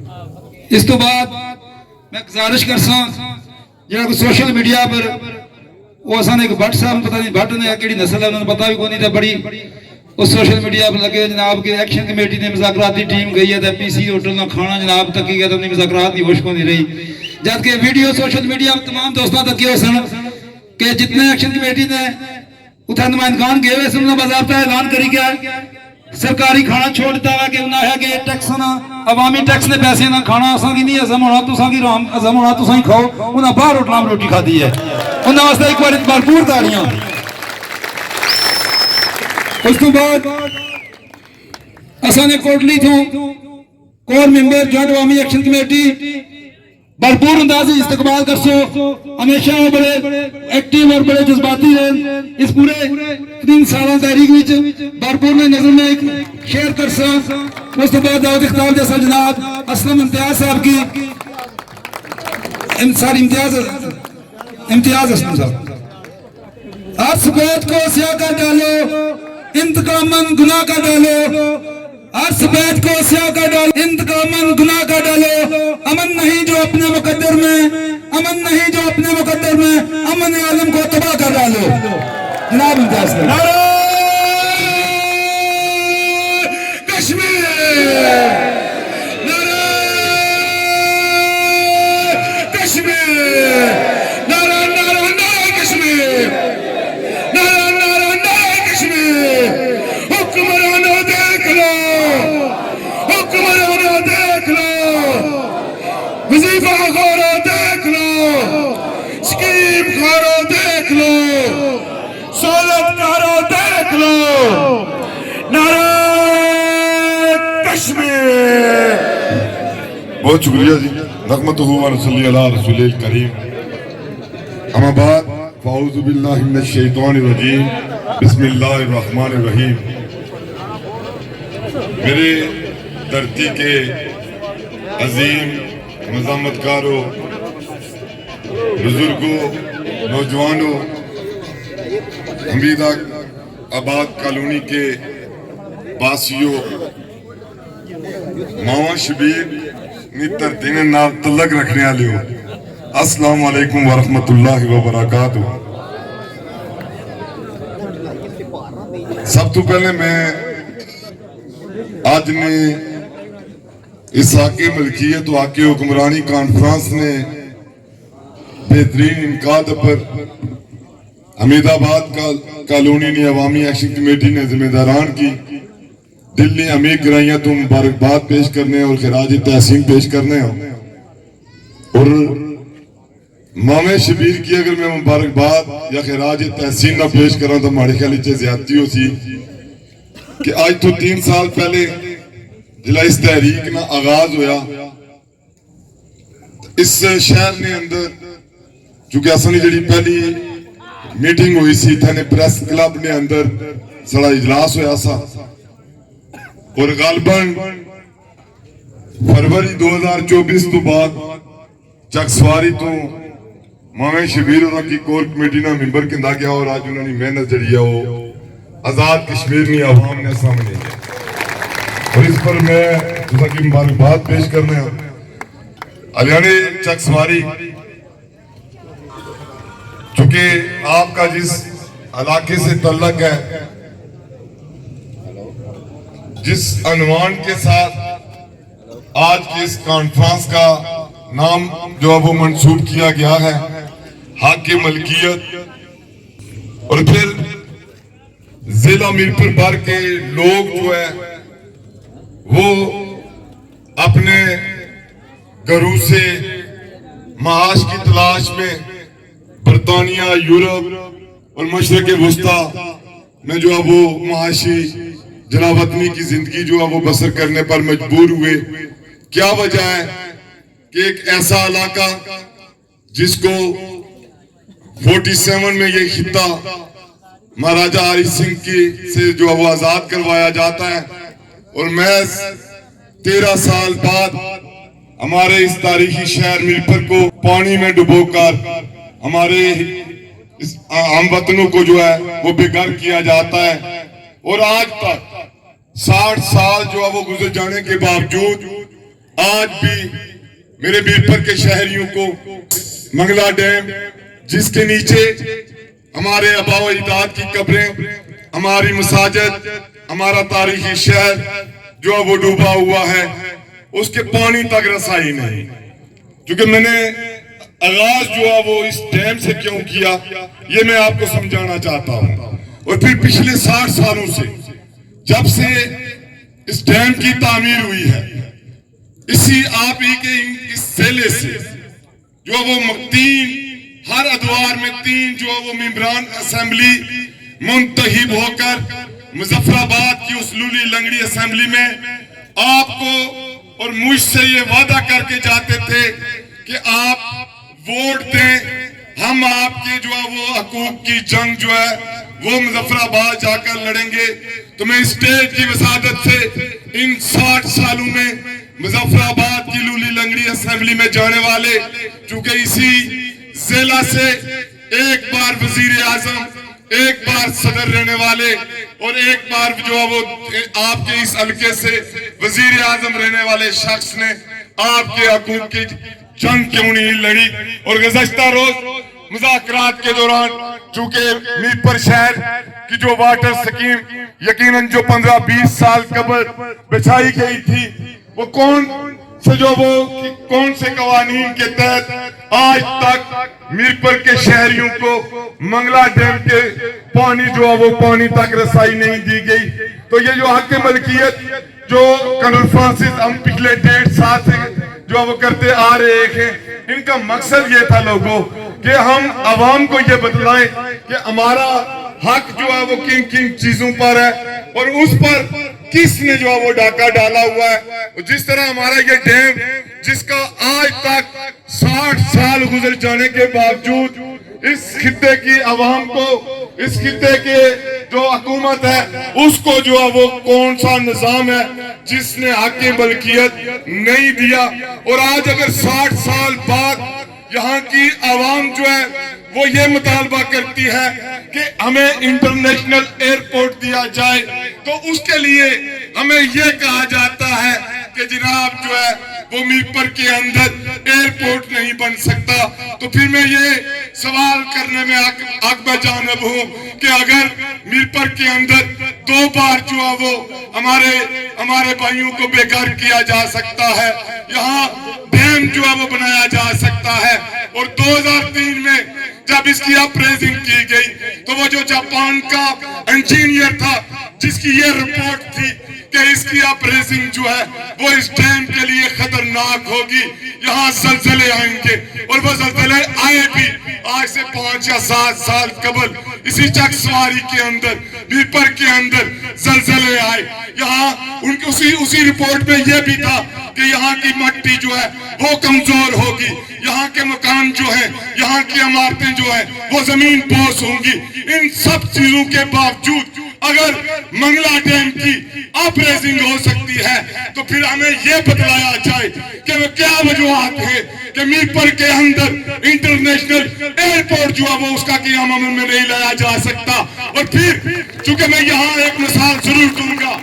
اس تو بعد میں گزارش کرساں جڑا کوئی سوشل میڈیا پر وہ اساں ایک بٹ صاحب پتہ نہیں بٹ نے کیڑی نسل ہے انہوں نے پتہ بھی کوئی نہیں تھا بڑی اس سوشل میڈیا پر لگے جناب کہ ایکشن کمیٹی نے مذاکراتی ٹیم گئی ہے پی سی ہوٹل نہ کھانا جناب تک گیا تو انہیں مذاکرات کی ہوش نہیں رہی جبکہ ویڈیو سوشل میڈیا پر تمام دوستوں تک یہ سن کہ جتنے ایکشن کمیٹی نے اتھا نمائندگان گئے ہوئے سن باضابطہ اعلان کری گیا سرکاری کھانا چھوڑ دیتا ہے کہ انہوں ہے کہ ٹیکس نہ عوامی ٹیکس نے پیسے نہ کھانا اساں کی نہیں عزم ہونا تساں کی عزم ہونا تساں ہی کھاؤ انہاں باہر ہوٹلاں میں روٹی کھادی ہے انہاں واسطے ایک بار بھرپور تاڑیاں اس تو بعد اساں نے کوٹلی تھوں کور ممبر جوائنٹ عوامی ایکشن کمیٹی بھرپور انداز استقبال کرسو ہمیشہ وہ بڑے ایکٹیو اور بڑے جذباتی رہے اس پورے 3 سالہ تحریک وچ بھرپور نے نظر میں ایک شیئر کرسا اس کے بعد دعوت اختاب جیسا جناب اسلم امتیاز صاحب کی امتیاز اسلم صاحب ہر سفید کو سیاہ کا ڈالو انتقاماً گناہ کا ڈالو ہر سفید کو سیاہ کا ڈالو انتقاماً گناہ کا ڈالو امن نہیں جو اپنے مقدر میں امن نہیں جو اپنے مقدر میں امن عالم کو تباہ کر ڈالو جناب امتیاز صاحب بہت شکریہ جی رحمتہ و صلی اللہ رسول الکریم اما بعد فاعوذ باللہ من الشیطان الرجیم بسم اللہ الرحمن الرحیم میرے دھرتی کے عظیم مزاحمت کاروں بزرگوں نوجوانوں حمید آباد کالونی کے باسیوں ماما شبیر نیتر دین نال تلق رکھنے آلے ہو السلام علیکم ورحمت اللہ وبرکاتہ سب تو پہلے میں آج نے اس حاکم ملکیت و حاکم حکمرانی کانفرنس نے بہترین انعقاد پر حمید آباد کالونی نے عوامی ایکشن کمیٹی نے ذمہ داران کی دلی امیر گرائیاں تو مبارکباد پیش کرنے اور خراج تحسین پیش کرنے ہوں اور مامے شبیر کی اگر میں مبارکباد یا خراج تحسین نہ پیش کروں تو ہمارے خیال سے زیادتی ہو سی کہ آج تو 3 سال پہلے جلا اس تحریک نہ آغاز ہویا اس شہر نے اندر چونکہ اسانی جڑی پہلی میٹنگ ہوئی سی تھا نے پریس کلب نے اندر سڑا اجلاس ہویا سا اور غالباً فروری 2024 تو بعد چک سواری تو مامے شبیر اور کی کور کمیٹی نا ممبر کندہ گیا اور آج انہوں نے محنت جڑی ہے وہ آزاد کشمیر میں عوام نے سامنے اور اس پر میں دوسرا کی مبارکباد پیش کرنے ہوں علیانے چک سواری چونکہ آپ کا جس علاقے سے تعلق ہے جس عنوان کے ساتھ آج کی اس کانفرنس کا نام جو اب وہ منسوب کیا گیا ہے حق ملکیت اور پھر ضلع میرپور بھر کے لوگ جو ہے وہ اپنے گھروں سے معاش کی تلاش میں برطانیہ یورپ اور مشرق وسطیٰ میں جو ہے وہ معاشی جناب وطنی کی زندگی جو ہے وہ بسر کرنے پر مجبور ہوئے کیا وجہ ہے کہ ایک ایسا علاقہ جس کو 47 میں یہ خطہ مہاراجہ ہری سنگھ کی سے جو ہے وہ آزاد کروایا جاتا ہے اور محض 13 سال بعد ہمارے اس تاریخی شہر میرپور کو پانی میں ڈبو کر ہمارے ہم وطنوں کو جو ہے وہ بے گھر کیا جاتا ہے اور آج تک 60 سال جو ہے وہ گزر جانے کے باوجود آج بھی میرے بیرپر کے شہریوں کو منگلا ڈیم جس کے نیچے ہمارے آباء و اجداد کی قبریں، ہماری مساجد، ہمارا تاریخی شہر جو وہ ڈوبا ہوا ہے، اس کے پانی تک رسائی نہیں. کیونکہ میں نے آغاز جو ہے وہ اس ڈیم سے کیوں کیا یہ میں آپ کو سمجھانا چاہتا ہوں. اور پھر پچھلے 60 سالوں سے جب سے اس ڈیم کی تعمیر ہوئی ہے، اسی آپ ہی کے اس سیلے سے جو وہ ہر ادوار میں 3 جو وہ ممبران اسمبلی منتخب ہو کر مظفر آباد کی اس لولی لنگڑی اسمبلی میں آپ کو اور مجھ سے یہ وعدہ کر کے جاتے تھے کہ آپ ووٹ دیں، ہم آپ کے جو ہے وہ حقوق کی جنگ جو ہے وہ مظفر آباد جا کر لڑیں گے. تو میں اسٹیٹ کی وسادت سے ان 60 سالوں میں مظفر آباد کی لولی لنگڑی اسمبلی میں جانے والے، چونکہ اسی ضلع سے ایک بار وزیر اعظم، ایک بار صدر رہنے والے اور ایک بار جو وہ آپ کے اس حلقے سے وزیر اعظم رہنے والے شخص نے آپ کے حقوق کی جنگ کیوں نہیں لڑی. اور گزشتہ روز مذاکرات کے دوران چونکہ میرپر شہر کی جو واٹر سکیم یقیناً جو 15-20 سال قبل بچھائی گئی تھی، وہ کون سے قوانین کے تحت آج تک میرپر کے شہریوں کو منگلا ڈیم کے پانی جو ہے وہ پانی تک رسائی نہیں دی گئی. تو یہ جو حق ملکیت جو کانفرنسز ہم پچھلے 1.5 سال سے جو وہ کرتے آ رہے ہیں، ان کا مقصد یہ تھا لوگوں کہ ہم عوام کو یہ بتلائیں کہ ہمارا حق جو ہے وہ کن کن چیزوں پر ہے اور اس پر کس نے جو ہے وہ ڈاکہ ڈالا ہوا ہے. جس طرح ہمارا یہ ڈیم جس کا آج تک 60 سال گزر جانے کے باوجود اس خطے کی عوام کو، اس خطے کے جو حکومت ہے اس کو جو ہے وہ کون سا نظام ہے جس نے حق ملکیت نہیں دیا. اور آج اگر 60 سال بعد یہاں کی عوام جو ہے وہ یہ مطالبہ کرتی ہے کہ ہمیں انٹرنیشنل ایئرپورٹ دیا جائے، تو اس کے لیے ہمیں یہ کہا جاتا ہے کہ جناب جو ہے وہ میرپر کے اندر ایئرپورٹ نہیں بن سکتا. تو پھر میں یہ سوال کرنے میں حق بجانب ہوں کہ اگر میرپر کے اندر 2 بار جو ہے وہ ہمارے بھائیوں کو بے گھر کیا جا سکتا ہے، یہاں ڈیم جو ہے وہ بنایا جا سکتا ہے، اور 2003 میں جب اس کی اپریزنگ کی گئی تو وہ جو جاپان کا انجینئر تھا جس کی یہ رپورٹ تھی کہ اس کی اپریزنگ جو ہے وہ اس ڈیم کے لیے خطرناک ہوگی، یہاں زلزلے آئیں گے، اور وہ زلزلے آئے بھی آج سے 5 یا 7 سال قبل اسی چک سواری کے اندر میرپر کے اندر زلزلے آئے. یہاں اسی رپورٹ میں یہ بھی تھا کہ یہاں کی مٹی جو ہے وہ کمزور ہوگی، یہاں کے مکان جو ہیں، یہاں کی عمارتیں جو ہیں وہ زمین بوس ہوں گی. ان سب چیزوں کے باوجود اگر منگلا ڈیم کی اپریزنگ ہو سکتی ہے تو پھر ہمیں یہ بتلایا جائے کہ وہ کیا وجوہات ہیں کہ میرپر کے اندر انٹرنیشنل ایئرپورٹ جو ہے وہ اس کا قیام عمل میں نہیں لایا جا سکتا. اور پھر چونکہ میں یہاں ایک مثال ضرور دوں گا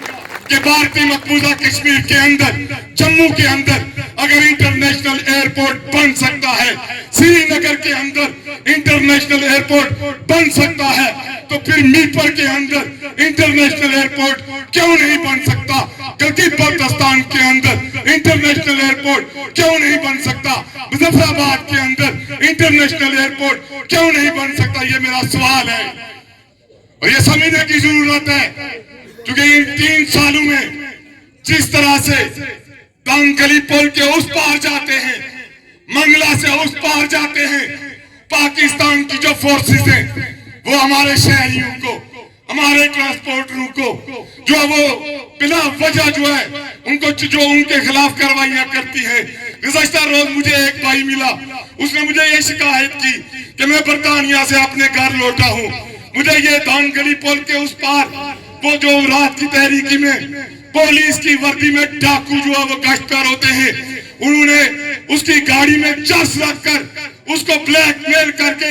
کہ بھارتی مقبوضہ کشمیر کے اندر، جموں کے اندر اگر انٹرنیشنل ایئرپورٹ بن سکتا ہے، سری نگر کے اندر انٹرنیشنل ایئرپورٹ بن سکتا ہے، تو پھر میرپر کے اندر انٹرنیشنل ایئرپورٹ کیوں نہیں بن سکتا؟ گلگت بلتستان کے اندر انٹرنیشنل ایئرپورٹ کیوں نہیں بن سکتا؟ مظفر آباد کے اندر انٹرنیشنل ایئرپورٹ کیوں نہیں بن سکتا؟ یہ میرا سوال ہے اور یہ سمجھنے کی ضرورت ہے. کیونکہ ان 3 سالوں میں جس طرح سے دانگلی پل کے اس پار جاتے ہیں، منگلا سے اس پار جاتے ہیں، پاکستان کی جو فورسز ہیں وہ ہمارے شہریوں کو، ہمارے ٹرانسپورٹروں کو جو وہ بلا وجہ جو ہے ان کو جو ان کے خلاف کاروائیاں کرتی ہیں. گزشتہ روز مجھے ایک بھائی ملا، اس نے مجھے یہ شکایت کی کہ میں برطانیہ سے اپنے گھر لوٹا ہوں، مجھے یہ دانگلی پل کے اس پار وہ جو رات کی تحریکی میں پولیس کی وردی میں ڈاکو جو ہے وہ گشت کر ہوتے ہیں، انہوں نے اس کی گاڑی میں چرس رکھ کر اس کو بلیک میل کر کے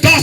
10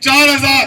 4000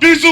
20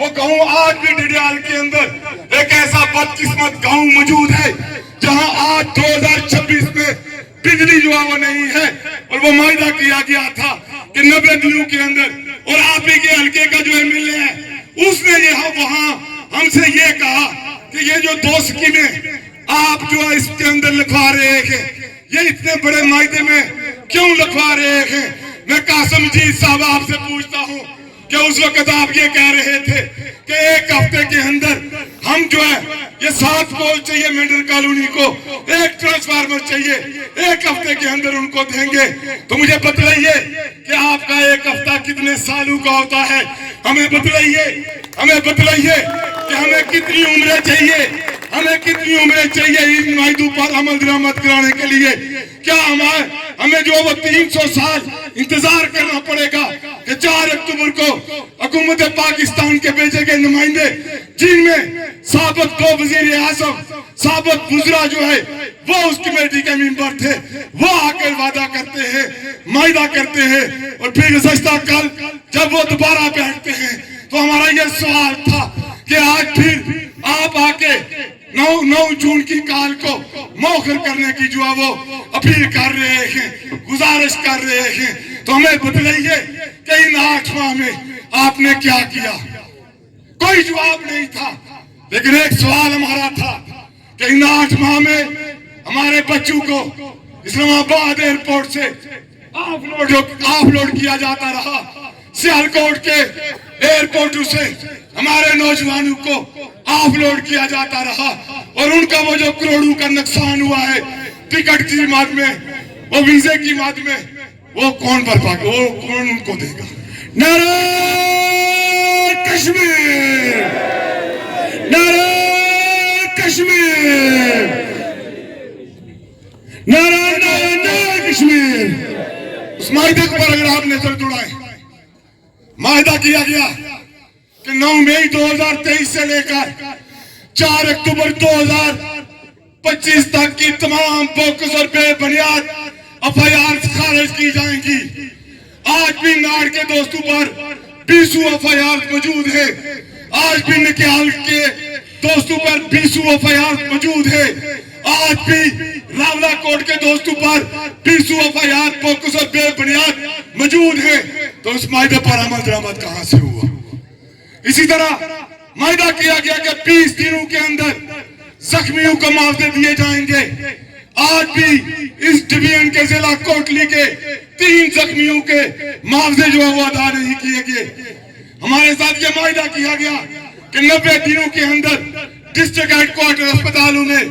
وہ گاؤں آج بھی ڈڈیال کے اندر ایک ایسا بدقسمت گاؤں موجود ہے جہاں آج 2026 میں بجلی جو ہے وہ نہیں ہے، اور وہ معاہدہ کیا گیا تھا کہ 90 دنوں کے اندر، اور آپ ہی کے حلقے کا جو MLA ہے اس نے وہاں ہم سے یہ کہا کہ یہ جو 2 سکیمیں آپ جو ہے اس کے اندر لکھوا رہے ہیں، یہ اتنے بڑے معاہدے میں کیوں لکھوا رہے ہیں؟ میں قاسم جیت صاحب آپ سے پوچھتا ہوں کہ اس وقت آپ یہ کہہ رہے تھے کہ 1 ہفتے کے اندر ہم جو ہے یہ 7 پول چاہیے مینڈل کالونی کو، 1 ٹرانسفارمر چاہیے، 1 ہفتے کے اندر ان کو دیں گے۔ تو مجھے بتلائیے کہ آپ کا 1 ہفتہ کتنے سالوں کا ہوتا ہے؟ ہمیں بتلائیے کہ ہمیں کتنی عمریں چاہیے، ہمیں کتنی عمریں چاہیے ان معاہدوں پر عمل درآمد کرانے کے لیے؟ کیا ہمیں جو وہ 300 سال انتظار کرنا پڑے گا کہ 4 اکتوبر کو حکومت پاکستان کے بھیجے گئے نمائندے، جن میں سابق 2 وزیر اعظم، سابق وزراء جو ہے وہ اس کمیٹی کے ممبر تھے، وہ آ کر وعدہ کرتے ہیں، معاہدہ کرتے ہیں، اور پھر گزشتہ کل جب وہ دوبارہ بیٹھتے ہیں تو ہمارا یہ سوال تھا کہ آج پھر آپ آ کے 9 جون کی کال کو مؤخر کرنے کی جو ہے وہ اپیل کر رہے ہیں، گزارش کر رہے ہیں۔ تو ہمیں بتلائیے کہ ان 8 ماہ میں آپ نے کیا کیا؟ کوئی جواب نہیں تھا، لیکن ایک سوال ہمارا تھا کہ ان 8 ماہ میں ہمارے بچوں کو اسلام آباد ایئرپورٹ سے آف لوڈ کیا جاتا رہا، سیالکوٹ کے ایئرپورٹ سے ہمارے نوجوانوں کو آف لوڈ کیا جاتا رہا، اور ان کا وہ جو کروڑوں کا نقصان ہوا ہے ٹکٹ کی مد میں، وہ ویزے کی مد میں، وہ کون بھرپا گا؟ وہ کون ان کو دے گا؟ نعرہ کشمیر، نعرہ کشمیر، نعرہ کشمیر۔ اس معاہدے پر اگر آپ نظر دوڑائیں، معاہدہ کیا گیا کہ 9 مئی 2023 سے لے کر 4 اکتوبر 2025 تک کی تمام بوکس اور بے بنیاد FIR خارج کی جائیں گی۔ آج بھی ناڑ کے دوستوں پر 20 FIR موجود ہے، آج بھی نکیال کے دوستوں پر 20 FIR موجود ہے، آج بھی راولہ کوٹ کے دوستوں پر 20 FIR بوکس اور بے بنیاد موجود ہے۔ تو اس معاہدے پر عمل درآمد کہاں سے ہوا؟ اسی طرح معاہدہ کیا گیا کہ 20 دنوں کے اندر زخمیوں کو معاوضے دیے جائیں گے۔ آج بھی اس ڈویژن کے ضلع کوٹلی کے 3 زخمیوں کے معاوضے جو ہے وہ ادا نہیں کیے گئے۔ ہمارے ساتھ یہ معاہدہ کیا گیا کہ 90 دنوں کے اندر ڈسٹرکٹ ہیڈ کوارٹر اسپتالوں میں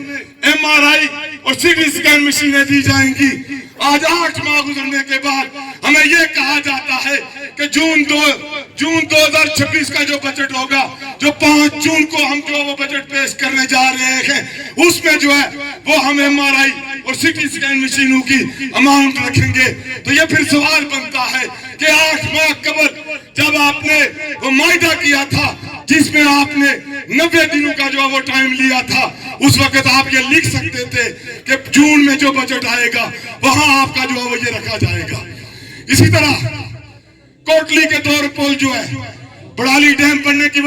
MRI اور CT اسکین مشینیں دی جائیں گی۔ آج 8 ماہ گزرنے کے بعد ہمیں یہ کہا جاتا ہے کہ جون 2026 کا جو بجٹ ہوگا، جو 5 جون کو ہم جو وہ بجٹ پیش کرنے جا رہے ہیں، اس میں جو ہے وہ ہم MRI اور CT اسکین مشینوں کی اماؤنٹ رکھیں گے۔ تو یہ پھر سوال بنتا ہے کہ 8 ماہ قبل جب آپ نے وہ معاہدہ کیا تھا جس میں آپ نے 90 دنوں کا جو وہ ٹائم لیا تھا، اس وقت آپ یہ لکھ سکتے تھے کہ جون میں جو بجٹ آئے گا وہاں آپ کا جو ہے وہ یہ رکھا جائے گا۔ اسی طرح کوٹلی کے 2 پول جو ہے بڑالی ڈیم بننے کی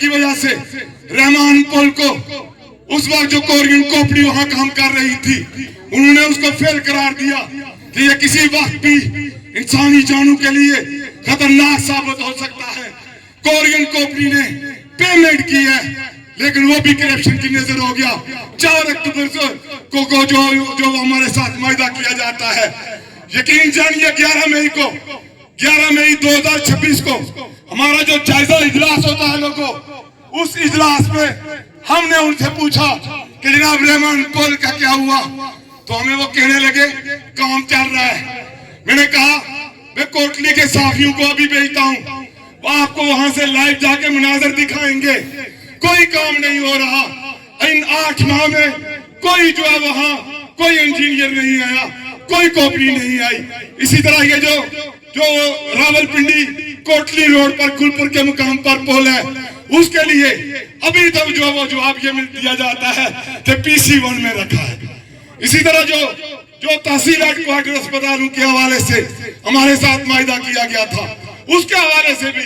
وجہ سے رحمان پول کو اس وقت جو کورین کمپنی وہاں کام کر رہی تھی، انہوں نے اس کو فیل قرار دیا کہ یہ کسی وقت بھی انسانی جانوں کے لیے خطرناک ثابت ہو سکتا ہے۔ کورین کمپنی نے پیمنٹ کی ہے، لیکن وہ بھی کرپشن کی نظر ہو گیا۔ 4 اکتوبر کو جو ہمارے ساتھ معاہدہ کیا جاتا ہے، یقین جانیے 11 مئی 2026 کو ہمارا جو جائزہ اجلاس ہوتا ہے لوگوں، اس اجلاس میں ہم نے ان سے پوچھا کہ جناب رحمان پول کا کیا ہوا؟ تو ہمیں وہ کہنے لگے کام چل رہا ہے۔ میں نے کہا میں کوٹلی کے صحافیوں کو ابھی بھیجتا ہوں، وہ آپ کو وہاں سے لائیو جا کے مناظر دکھائیں گے۔ کوئی کام نہیں ہو رہا۔ ان 8 ماہ میں کوئی جو ہے وہاں کوئی انجینئر نہیں آیا، کوئی کمپنی نہیں آئی۔ اسی طرح یہ جو راول پنڈی کوٹلی روڈ پر کھلپور کے مقام پر پول ہے، اس کے لیے ابھی تک جو وہ جواب یہ دیا جاتا ہے کہ PC1 میں رکھا ہے۔ اسی طرح جو تحصیل ہیڈ کوارٹر اسپتالوں کے حوالے سے ہمارے ساتھ معاہدہ کیا گیا تھا، اس کے حوالے سے بھی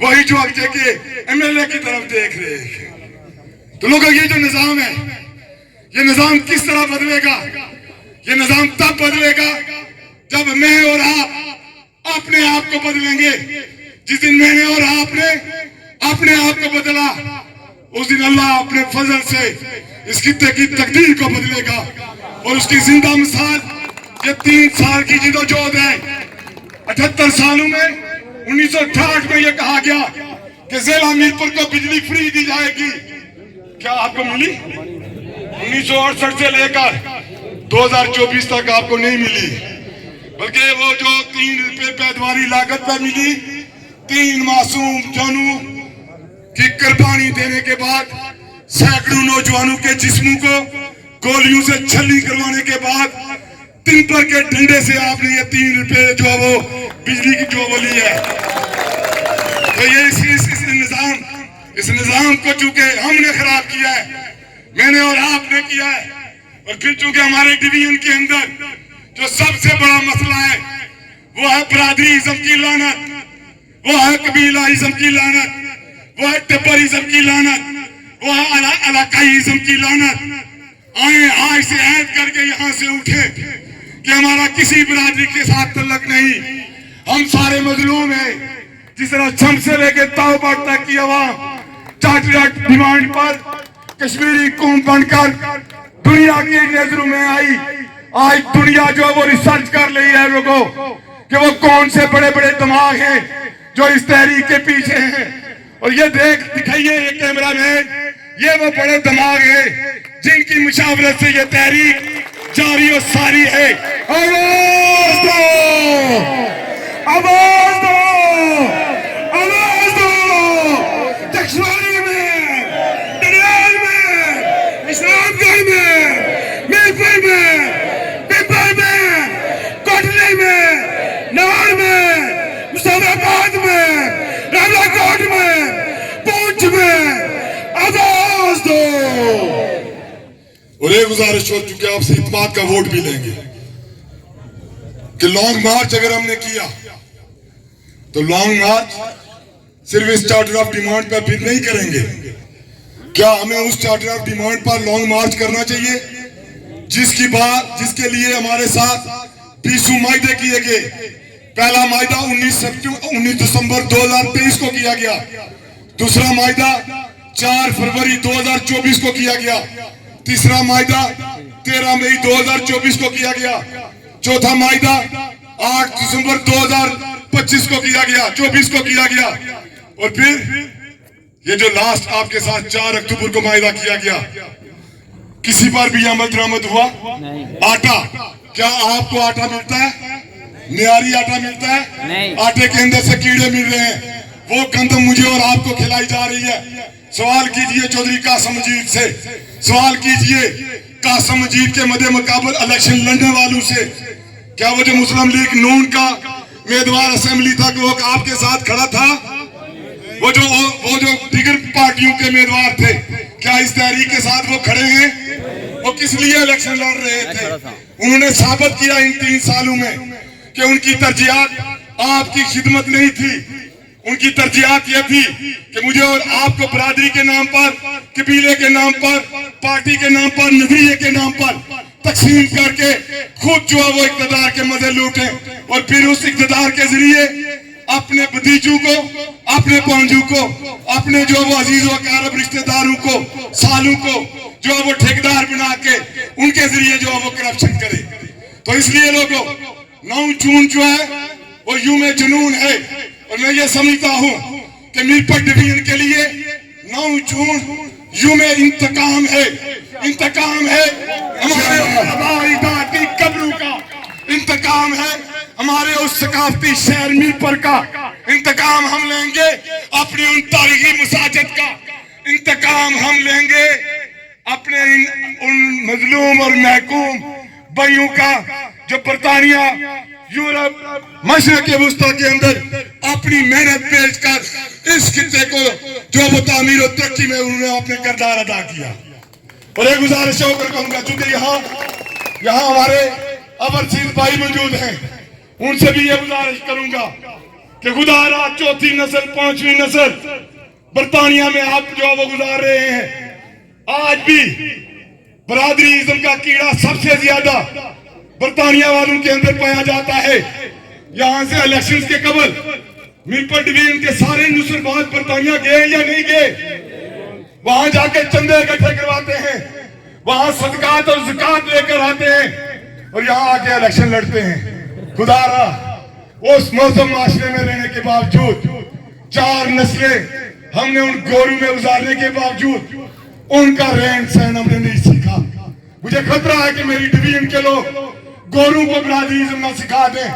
وہی جو اگجے کے MLA کی طرف دیکھ رہے ہیں. تو لوگوں یہ جو نظام ہے یہ نظام کس طرح بدلے گا؟ یہ نظام تب بدلے گا جب میں اور آپ اپنے آپ کو بدلیں گے. جس دن میں نے اور آپ نے اپنے آپ کو بدلا اس دن اللہ اپنے فضل سے اس خطے کی تقدیر کو بدلے گا. اور اس کی زندہ مثال یہ 3 سال کی جدوجہد ہے. 78 سالوں میں 1968 میں یہ کہا گیا کہ ضلع میرپور کو بجلی فری دی جائے گی. کیا آپ کو ملی؟ 1968 سے لے کر 2024 تک آپ کو نہیں ملی. بلکہ وہ جو 3 روپے پیداواری لاگت پر ملی 3 معصوم جانوں کی قربانی دینے کے بعد سینکڑوں نوجوانوں کے جسموں کو گولیوں سے چھلی کروانے کے بعد ٹمپر کے ڈنڈے سے آپ نے یہ 3 روپے جو وہ بجلی کی جو وہ لی ہے. تو یہ اس نظام کو چونکہ ہم نے خراب کیا ہے, میں نے اور آپ نے کیا ہے, اور پھر چونکہ ہمارے ڈویژن کے اندر جو سب سے بڑا مسئلہ ہے وہ ہے برادریزم کی لعنت, وہ ہے قبیلائزم کی لعنت, وہ ہے ٹپریزم کی لعنت, وہ ہے علاقائیزم کی لعنت. آئیں آج سے عہد کر کے یہاں سے اٹھے کہ ہمارا کسی برادری کے ساتھ تعلق نہیں, ہم سارے مظلوم ہیں. جس طرح چھم سے لے کے تاؤ تک کی عوام چارٹر ڈیمانڈ پر کشمیری قوم بن کر دنیا کی نظروں میں آئی, آج دنیا جو وہ ریسرچ کر رہی ہے لوگوں کہ وہ کون سے بڑے بڑے دماغ ہیں جو اس تحریک کے پیچھے ہیں. اور یہ دکھائیے یہ کیمرہ مین, یہ وہ بڑے دماغ ہیں جن کی مشاورت سے یہ تحریک جاری و ساری ہے. آواز دو, آواز دو, آواز دو. دکشواری میں, دریال میں, اسلام گڑھ میں, میرپور میں, پمپل میں, کوٹلی میں, نوار میں, مظفر آباد میں, راولہ کوٹ میں, پونچھ میں, آواز دو. اور ایک گزارش ہو چکے آپ سے اعتماد کا ووٹ بھی لیں گے کہ لانگ مارچ اگر ہم نے کیا تو لانگ مارچ صرف اس چارٹر آف ڈیمانڈ پر پھر نہیں کریں گے. کیا ہمیں اس چارٹر آف ڈیمانڈ پر لانگ مارچ کرنا چاہیے جس کے لیے ہمارے ساتھ 20 معاہدے کیے گئے. پہلا معاہدہ 19 دسمبر 2023 کو کیا گیا, دوسرا معاہدہ 4 فروری 2024 کو کیا گیا, تیسرا معاہدہ 13 مئی 2024 کو کیا گیا, چوتھا معاہدہ 8 دسمبر 2025 کو کیا گیا, 24 کو کیا گیا, اور پھر یہ جو لاسٹ آپ کے ساتھ 4 اکتوبر کو معاہدہ کیا گیا. کسی پر بھی عمل درآمد ہوا؟ آٹا, کیا آپ کو آٹا ملتا ہے؟ معیاری آٹا ملتا ہے؟ آٹے کے اندر سے کیڑے مل رہے ہیں, وہ گندم مجھے اور آپ کو کھلائی جا رہی ہے. سوال کیجئے چودھری قاسم مجید سے, سوال کیجئے قاسم مجید کے مد مقابل الیکشن لڑنے والوں سے, کیا وہ جو مسلم لیگ نون کا امیدوار اسمبلی تک وہ آپ کے ساتھ کھڑا تھا؟ وہ جو دیگر پارٹیوں کے امیدوار تھے کیا اس تحریک کے ساتھ وہ کھڑے ہیں؟ وہ کس لیے الیکشن لڑ رہے تھے؟ انہوں نے ثابت کیا ان 3 سالوں میں کہ ان کی ترجیحات آپ کی خدمت نہیں تھی. ان کی ترجیحات یہ تھی کہ مجھے اور آپ کو برادری کے نام پر, قبیلے کے نام پر, پارٹی کے نام پر, نظریے کے نام پر تقسیم کر کے خود جو ہے وہ اقتدار کے مزے لوٹیں, اور پھر اس اقتدار کے ذریعے اپنے بھتیجوں کو, اپنے پانجوں کو, اپنے جو وہ عزیز و اقارب رشتہ داروں کو, سالوں کو جو وہ ٹھیکیدار بنا کے ان کے ذریعے جو وہ کرپشن کرے. تو اس لیے لوگوں 9 جون جو ہے وہ یوم جنون ہے, اور میں یہ سمجھتا ہوں کہ میرپور ڈویژن کے لیے 9 جون یوم انتقام ہے. انتقام ہے ہمارے آبائی داد کی قبروں کا, انتقام ہے ہمارے اس ثقافتی شہر میرپور کا, انتقام ہم لیں گے اپنی ان تاریخی مساجد کا, انتقام ہم لیں گے اپنے ان مظلوم اور محکوم بھائیوں کا جو برطانیہ, یورپ, مشرق وسطیٰ کے اندر اپنی محنت پیش کر اس خطے کو جو وہ تعمیر و ترقی میں انہوں نے اپنے کردار ادا کیا. اور ایک گزارش ہو کر کہوں گا, چونکہ یہاں ہمارے ابر سیز بھائی موجود ہیں, ان سے بھی یہ گزارش کروں گا کہ خدا را چوتھی نسل پانچویں نسل برطانیہ میں آپ جو وہ گزار رہے ہیں. آج بھی برادری ازم کا کیڑا سب سے زیادہ برطانیہ والوں کے اندر پایا جاتا ہے. یہاں سے الیکشنز کے قبل میرپور ڈویژن کے سارے نصر باز برطانیہ گئے یا نہیں گئے؟ وہاں جا کے چندے اکٹھے کرواتے ہیں, وہاں صدقات اور زکات لے کر آتے ہیں, اور یہاں آ کے الیکشن لڑتے ہیں. خدا را اس موسم معاشرے میں رہنے کے باوجود 4 نسلیں ہم نے ان گورو میں گزارنے کے باوجود ان کا رہن سہن ہم نے نہیں سیکھا. مجھے خطرہ ہے کہ میری ڈویژن کے لوگ گورو کو برادری ازم نہ سکھا دیں,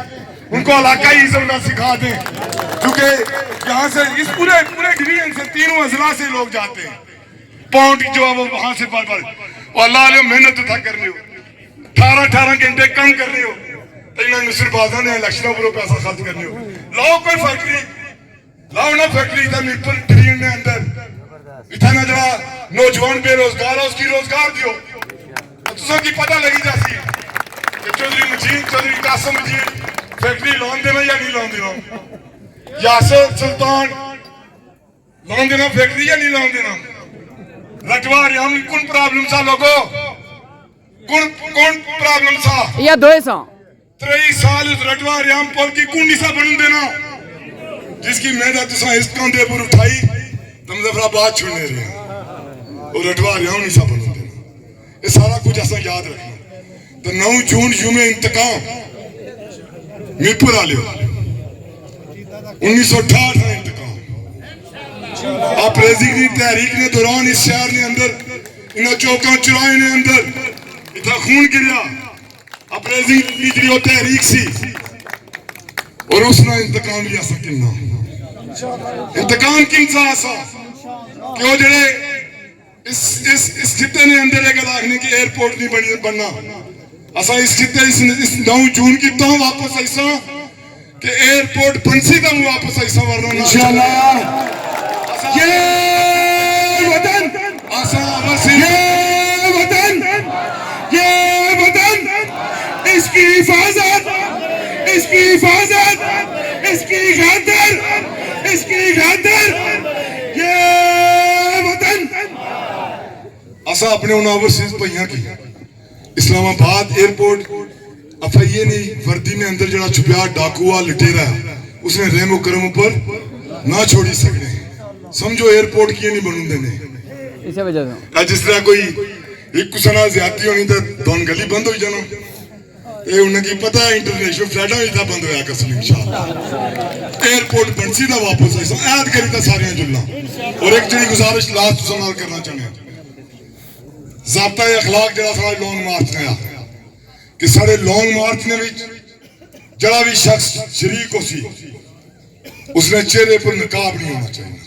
ان کو علاقائی ازم نہ سکھا دیں, کیونکہ یہاں سے اس پورے ڈویژن سے 3 اضلاع سے لوگ جاتے ہیں. پاؤنڈ جو ہے وہ وہاں سے بڑھ اور اللہ علیہ محنت تھا کرنے ہو 18 گھنٹے کم کرنے ہو تو نصر بازا نے الیکشنوں پر پیسہ خرچ کرنے ہو. لاؤ کوئی فیکٹری لاؤ نہ فیکٹری تھا میرپور ڈویژن میں اندر اتنا جڑا نوجوان بے روزگار ہے اس کی روزگار دیو. تسوں کی پتہ لگی جاتی ہے کہ چودھری مجید چودھری قاسم مجید فیکٹری لون دینا یا نہیں لون دینا, یاسر سلطان لون دینا فیکٹری یا نہیں لون دینا. رٹوا ریام کون پرابلم سا لوگو کون پرابلم سا یا 200 23 سال اس رٹوا ریام پول کی کون نیسا بنن دینا جس کی میدہ تسا اس کاندے پر اٹھائی تم زفرآباد چھوڑنے رہے ہیں اور رٹوا ریام نیسا بنن دینا. یہ سارا کچھ ایسا یاد رکھنا. تو 9 جون یوم انتقام میرپور آلے 1968 میں انتقام اپریزنگ کی تحریک نے دوران اس شہر نے اندر انہاں چوکاں چرائے نے اندر اتنا خون گریا. اپریزنگ کی جو تحریک سی اور اس نے انتقام لیا سکنا. انتقام کن سا آسا کہ وہ جڑے اس خطے نے اندر ایک لاکھنے کی ایئرپورٹ نہیں بننا. اسا اس خطے اس 9 جون کی تو واپس ایسا کہ ایئرپورٹ بنسی دا واپس ایسا ورنہ انشاءاللہ یہ وطن یہ وطن اس کی حفاظت اس کی خاطر یہ وطن اسا اپنے ان اوورسیز پہیاں کی اسلام آباد ایئرپورٹ افائیے نہیں وردی میں اندر جڑا چھپیا ڈاکوا لٹیرا اس نے رحم و کرم پر نہ چھوڑی سکنے. سمجھو ایئرپورٹ کیے نہیں بنوں دینے اسے وجہ سے جس طرح کوئی ایک کسنا زیادتی ہونی تو دون گلی بند ہوئی جانا. یہ انہیں کی پتہ ہے انٹرنیشنل فلائٹاں بھی تھا بند ہویا کسلی انشاءاللہ. ایئرپورٹ بنسی دا واپس ایسا عید کری تا سارے ہیں جلنا. اور ایک جڑی گزارش لاسٹ سنال کرنا چاہنے ہیں ضابطہ اخلاق جڑا سارے لانگ مارچ نے آتا کہ سارے لانگ مارچ نے جڑا بھی شخص شریک ہو سی اس نے چہرے پر نقاب نہیں ہونا چاہیے.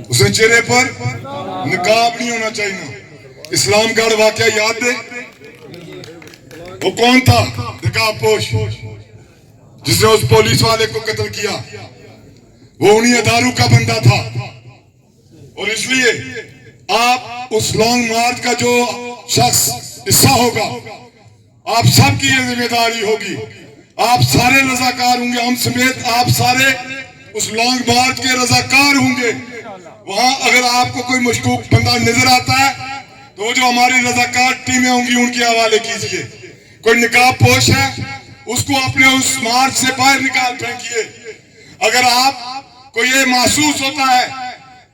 اس نے چہرے پر نقاب نہیں ہونا چاہیے. اسلام گڑھ واقعہ یاد دے وہ کون تھا نقاب پوش جس نے اس پولیس والے کو قتل کیا. وہ انہی اداروں کا بندہ تھا. اور اس لیے آپ اس لانگ مارچ کا جو شخص حصہ ہوگا آپ سب کی یہ ذمہ داری ہوگی. آپ سارے رضاکار ہوں گے, ہم سمیت آپ سارے اس لانگ مارچ کے رضاکار ہوں گے. وہاں اگر آپ کو کوئی مشکوک بندہ نظر آتا ہے تو وہ جو ہماری رضاکار ٹیمیں ہوں گی ان کے حوالے کیجئے. کوئی نقاب پوش ہے اس کو اپنے اس مارچ سے باہر نکال پھینکیے. اگر آپ کو یہ محسوس ہوتا ہے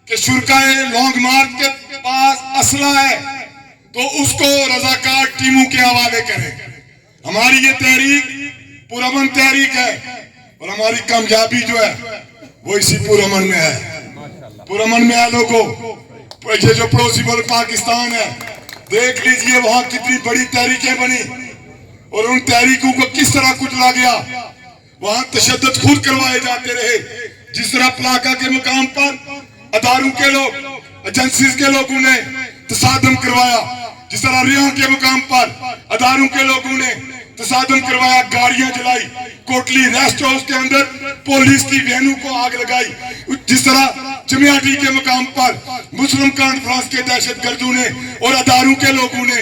کہ شرکائے لانگ مارچ کے پاس اسلحہ ہے تو اس کو رضاکار ٹیموں کے حوالے کریں. ہماری یہ تحریک پرامن تحریک ہے اور ہماری کامیابی جو ہے وہ اسی پرامن میں ہے. پرامن میں ہے لوگوں. یہ جو پڑوسی ملک پاکستان ہے دیکھ لیجئے وہاں کتنی بڑی تحریکیں بنی اور ان تحریکوں کو کس طرح کچلا گیا. وہاں تشدد خود کروائے جاتے رہے. جس طرح پلاکا کے مقام پر اداروں کے لوگ ایجنسیز کے لوگوں نے تصادم کروایا, جس طرح ریاں کے مقام پر اداروں کے لوگوں نے تصادم کروایا, گاڑیاں جلائی, کوٹلی ریسٹ ہاؤس کے اندر پولیس کی وینوں کو آگ لگائی, جس طرح چمیاٹی کے مقام پر مسلم کانفرنس کے دہشت گردوں نے اور اداروں کے لوگوں نے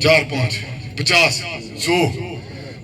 4, 5, 50, 100।